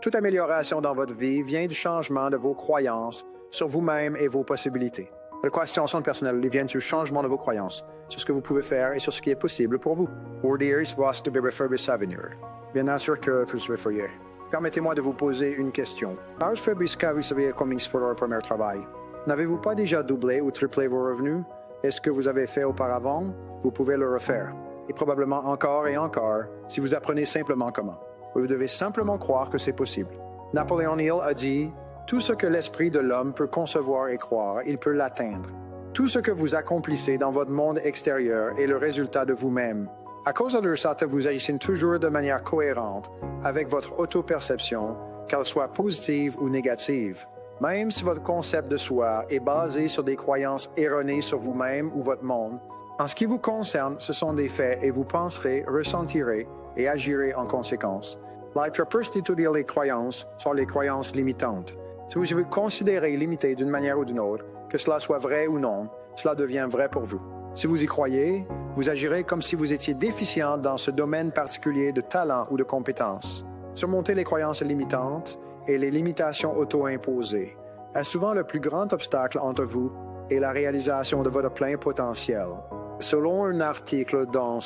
Toute amélioration dans votre vie vient du changement de vos croyances sur vous-même et vos possibilités. L'équation personnelle vient du changement de vos croyances sur ce que vous pouvez faire et sur ce qui est possible pour vous. Bien sûr que vous référez. Permettez-moi de vous poser une question. Quand vous avez commencé pour votre premier travail, n'avez-vous pas déjà doublé ou triplé vos revenus? Est-ce que vous avez fait auparavant? Vous pouvez le refaire. Et probablement encore et encore, si vous apprenez simplement comment. Vous devez simplement croire que c'est possible. Napoléon Hill a dit « Tout ce que l'esprit de l'homme peut concevoir et croire, il peut l'atteindre. Tout ce que vous accomplissez dans votre monde extérieur est le résultat de vous-même. À cause de ça, vous agissez toujours de manière cohérente avec votre auto-perception, qu'elle soit positive ou négative. Même si votre concept de soi est basé sur des croyances erronées sur vous-même ou votre monde, en ce qui vous concerne, ce sont des faits et vous penserez, ressentirez et agirez en conséquence. La première d'étudier les croyances sont les croyances limitantes. Si vous considérez limité d'une manière ou d'une autre, que cela soit vrai ou non, cela devient vrai pour vous. Si vous y croyez, vous agirez comme si vous étiez déficient dans ce domaine particulier de talent ou de compétence. Surmonter les croyances limitantes et les limitations auto-imposées est souvent le plus grand obstacle entre vous et la réalisation de votre plein potentiel. Selon un article dans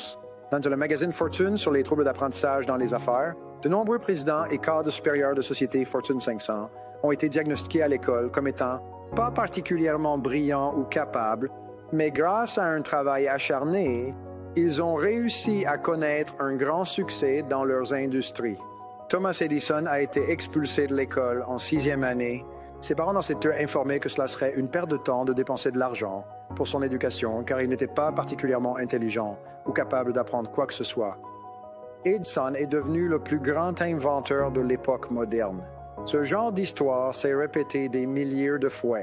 le magazine Fortune sur les troubles d'apprentissage dans les affaires, de nombreux présidents et cadres supérieurs de sociétés Fortune 500 ont été diagnostiqués à l'école comme étant pas particulièrement brillants ou capables, mais grâce à un travail acharné, ils ont réussi à connaître un grand succès dans leurs industries. Thomas Edison a été expulsé de l'école en 6e année. Ses parents dans cette informés que cela serait une perte de temps de dépenser de l'argent pour son éducation car il n'était pas particulièrement intelligent ou capable d'apprendre quoi que ce soit. Edison est devenu le plus grand inventeur de l'époque moderne. Ce genre d'histoire s'est répété des milliers de fois.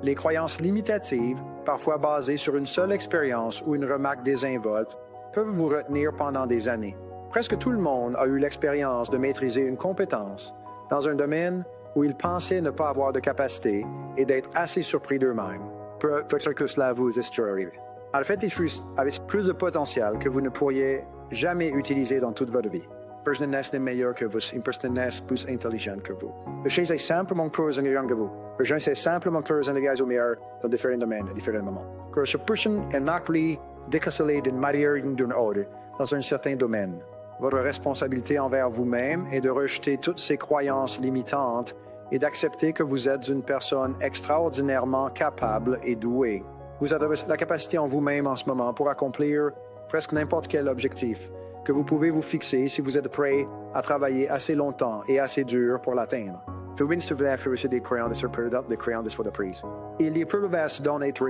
Les croyances limitatives, parfois basées sur une seule expérience ou une remarque désinvolte, peuvent vous retenir pendant des années. Presque tout le monde a eu l'expérience de maîtriser une compétence dans un domaine où ils pensaient ne pas avoir de capacité et d'être assez surpris d'eux-mêmes. Peut-être que cela vous est déjà arrivé. En fait, ils avaient plus de potentiel que vous ne pourriez jamais utiliser dans toute votre vie. Personne n'est meilleur que vous, une personne n'est plus intelligente que vous. Le chose est simplement plus intelligent que vous. Le gens est simplement plus intelligent ou meilleur dans différents domaines à différents moments. Que cette personne est appelée décasser d'une manière ou d'une autre dans un certain domaine. Votre responsabilité envers vous-même est de rejeter toutes ces croyances limitantes et d'accepter que vous êtes une personne extraordinairement capable et douée. Vous avez la capacité en vous-même en ce moment pour accomplir presque n'importe quel objectif que vous pouvez vous fixer si vous êtes prêt à travailler assez longtemps et assez dur pour l'atteindre. Vous pouvez se des croyances de prise. Il est probable d'en être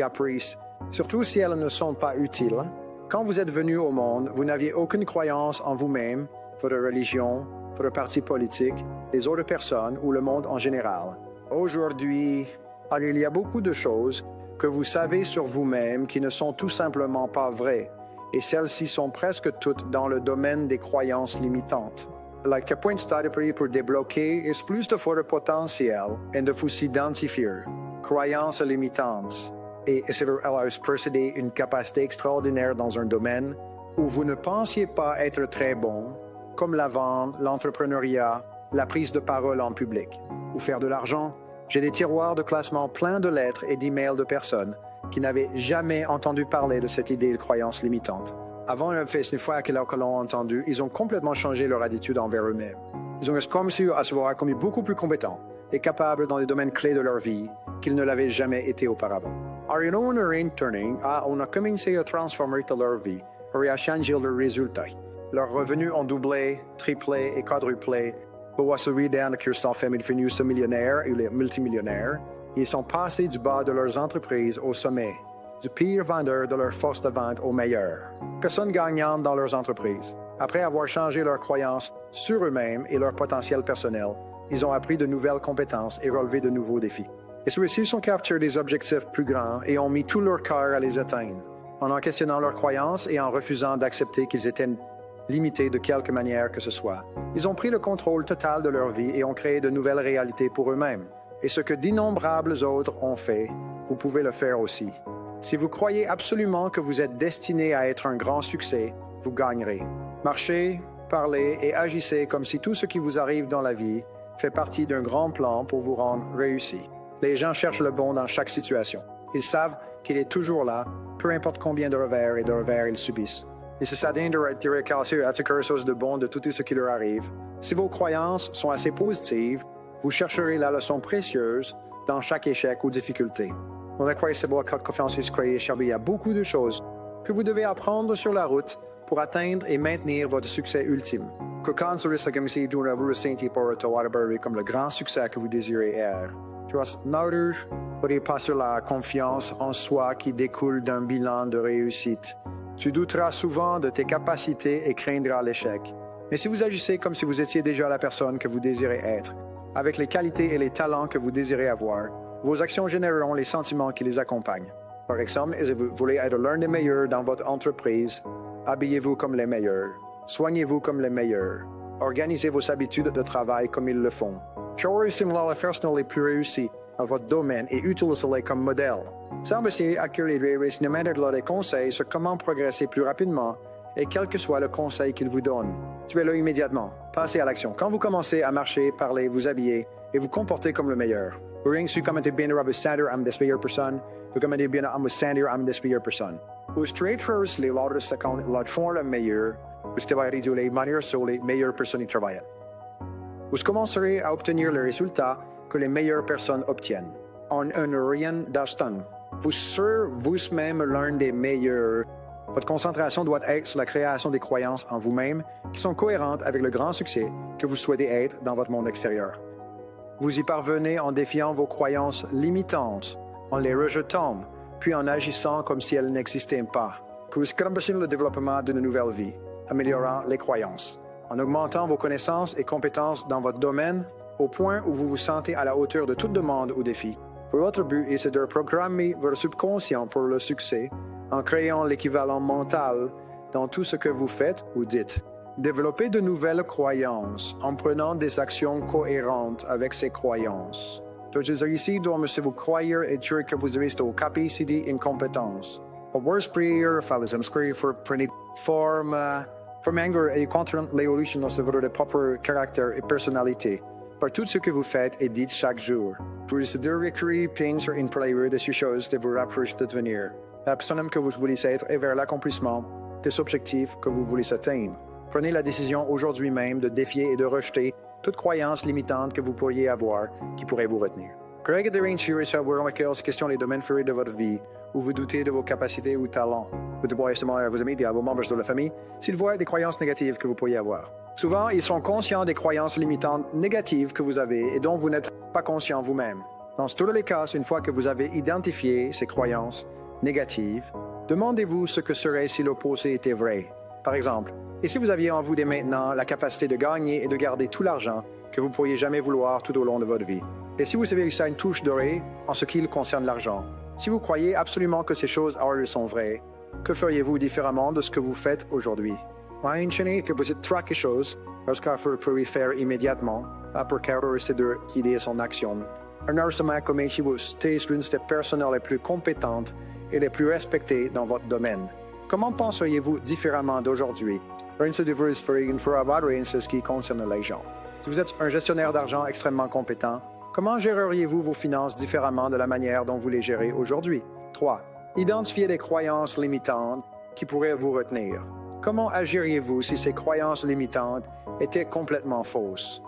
appris, surtout si elles ne sont pas utiles. Quand vous êtes venu au monde, vous n'aviez aucune croyance en vous-même, votre religion, votre parti politique, les autres personnes ou le monde en général. Aujourd'hui, il y a beaucoup de choses que vous savez sur vous-même qui ne sont tout simplement pas vraies, et celles-ci sont presque toutes dans le domaine des croyances limitantes. La point de pour débloquer est plus de votre potentiel et de vous identifier. Croyances limitantes. Et posséder une capacité extraordinaire dans un domaine où vous ne pensiez pas être très bon, comme la vente, l'entrepreneuriat, la prise de parole en public, ou faire de l'argent. J'ai des tiroirs de classement pleins de lettres et d'emails de personnes qui n'avaient jamais entendu parler de cette idée de croyance limitante. Avant une fois qu'ils l'ont entendu, ils ont complètement changé leur attitude envers eux-mêmes. Ils ont commencé à se voir comme beaucoup plus compétents et capables dans des domaines clés de leur vie qu'ils ne l'avaient jamais été auparavant. Alors, on a commencé à transformer leur vie et à changer leurs résultats. Leurs revenus ont doublé, triplé et quadruplé. Celui d'un qui sont devenus millionnaires et les multimillionnaires. Ils sont passés du bas de leurs entreprises au sommet, du pire vendeur de leur force de vente au meilleur. Personne gagnante dans leurs entreprises. Après avoir changé leurs croyances sur eux-mêmes et leur potentiel personnel, ils ont appris de nouvelles compétences et relevé de nouveaux défis. Ils réussissent à capturer des objectifs plus grands et ont mis tout leur cœur à les atteindre, en questionnant leurs croyances et en refusant d'accepter qu'ils étaient limités de quelque manière que ce soit. Ils ont pris le contrôle total de leur vie et ont créé de nouvelles réalités pour eux-mêmes. Et ce que d'innombrables autres ont fait, vous pouvez le faire aussi. Si vous croyez absolument que vous êtes destiné à être un grand succès, vous gagnerez. Marchez, parlez et agissez comme si tout ce qui vous arrive dans la vie fait partie d'un grand plan pour vous rendre réussi. Les gens cherchent le bon dans chaque situation. Ils savent qu'il est toujours là, peu importe combien de revers et de revers ils subissent. Et c'est ça d'indirectement casser à quelque chose de bon de tout ce qui leur arrive. Si vos croyances sont assez positives, vous chercherez la leçon précieuse dans chaque échec ou difficulté. On a croyé c'est beau à confiance et se croyez cher, il y a beaucoup de choses que vous devez apprendre sur la route pour atteindre et maintenir votre succès ultime. Que quand vous restez comme si vous ressentez pour comme le grand succès que vous désirez être. Tu vois, n'aurais pas sur la confiance en soi qui découle d'un bilan de réussite. Tu douteras souvent de tes capacités et craindras l'échec. Mais si vous agissez comme si vous étiez déjà la personne que vous désirez être, avec les qualités et les talents que vous désirez avoir, vos actions généreront les sentiments qui les accompagnent. Par exemple, si vous voulez être l'un des meilleurs dans votre entreprise, habillez-vous comme les meilleurs, soignez-vous comme les meilleurs, organisez vos habitudes de travail comme ils le font. Choisissez les personnes les plus réussies dans votre domaine et utilisez-les comme modèle. Semblez accueillir les conseils sur comment progresser plus rapidement et quel que soit le conseil qu'ils vous donnent. Tuez-le immédiatement. Passez à l'action. Quand vous commencez à marcher, parler, vous habiller et vous comporter comme le meilleur. Vous rien commentez bien à Sander, I'm this meilleure personne. Vous commentez bien à Sander, I'm this meilleure personne. Vous traitez les ordres secondes, l'autre font le meilleur. Vous travaillerez de les manières sur les meilleures personnes qui travaillent. Vous commencerez à obtenir les résultats que les meilleures personnes obtiennent. En un rien d'instant. Vous serez vous-même l'un des meilleurs. Votre concentration doit être sur la création des croyances en vous-même qui sont cohérentes avec le grand succès que vous souhaitez être dans votre monde extérieur. Vous y parvenez en défiant vos croyances limitantes, en les rejetant, puis en agissant comme si elles n'existaient pas. Que vous accomplissez le développement d'une nouvelle vie, améliorant les croyances, en augmentant vos connaissances et compétences dans votre domaine au point où vous vous sentez à la hauteur de toute demande ou défi. Votre but est de programmer votre subconscient pour le succès en créant l'équivalent mental dans tout ce que vous faites ou dites. Développez de nouvelles croyances en prenant des actions cohérentes avec ces croyances. Donc, ici, si vous croyez et dire que vous avez des capacités et compétences. Au worst prière, fallait inscrire pour prendre forme et contre l'évolution de votre propre caractère et personnalité par tout ce que vous faites et dites chaque jour. Vous devez écrire, penser et parler de ces choses qui vous rapprochent de devenir la personne que vous voulez être et vers l'accomplissement des objectifs que vous voulez atteindre. Prenez la décision aujourd'hui même de défier et de rejeter toute croyance limitante que vous pourriez avoir qui pourrait vous retenir. Craig de Rainshire et question les domaines favoris de votre vie où vous doutez de vos capacités ou talents. Vous demandez justement à vos amis et à vos membres de la famille s'ils voient des croyances négatives que vous pourriez avoir. Souvent, ils sont conscients des croyances limitantes négatives que vous avez et dont vous n'êtes pas conscient vous-même. Dans tous les cas, une fois que vous avez identifié ces croyances négatives, demandez-vous ce que serait si l'opposé était vrai. Par exemple, et si vous aviez en vous dès maintenant la capacité de gagner et de garder tout l'argent que vous pourriez jamais vouloir tout au long de votre vie? Et si vous savez ça une touche dorée en ce qui concerne l'argent? Si vous croyez absolument que ces choses sont vraies, que feriez-vous différemment de ce que vous faites aujourd'hui? Imaginez que vous êtes trois choses lorsqu'il faut faire immédiatement pour caractériser guider son action. Un argument comme si vous êtes l'une des personnes les plus compétentes et les plus respectées dans votre domaine. Comment penseriez-vous différemment d'aujourd'hui? Ce qui concerne les gens. Si vous êtes un gestionnaire d'argent extrêmement compétent, comment géreriez-vous vos finances différemment de la manière dont vous les gérez aujourd'hui? 3. Identifiez les croyances limitantes qui pourraient vous retenir. Comment agiriez-vous si ces croyances limitantes étaient complètement fausses?